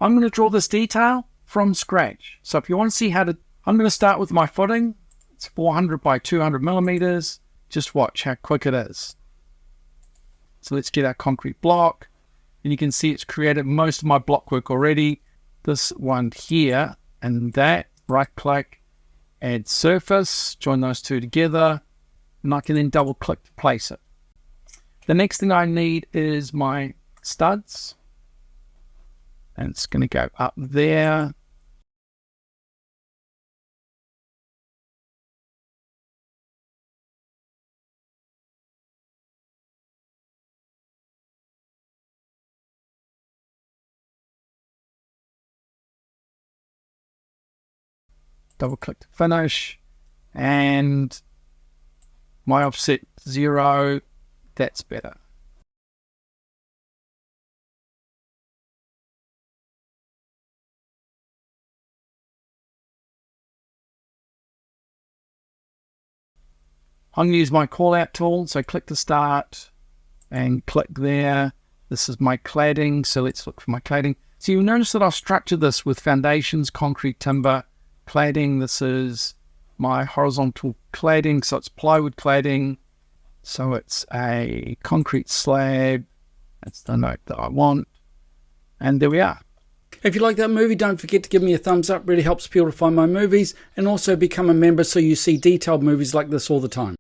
I'm going to draw this detail from scratch. So if you want to see how to, I'm going to start with my footing. It's 400 by 200 millimeters. Just watch how quick it is. So let's get our concrete block. And you can see it's created most of my block work already. This one here and that, right click, add surface, join those two together, and I can then double click to place it. The next thing I need is my studs, and it's going to go up there. Double click to finish, and my offset 0, that's better. I'm going to use my call out tool, so click to start and click there. This is my cladding, so let's look for my cladding. So you'll notice that I've structured this with foundations, concrete, timber, cladding. This is my horizontal cladding, so it's plywood cladding. So it's a concrete slab. That's the note that I want. And there we are. If you like that movie, don't forget to give me a thumbs up. Really helps people to find my movies, and also become a member so you see detailed movies like this all the time.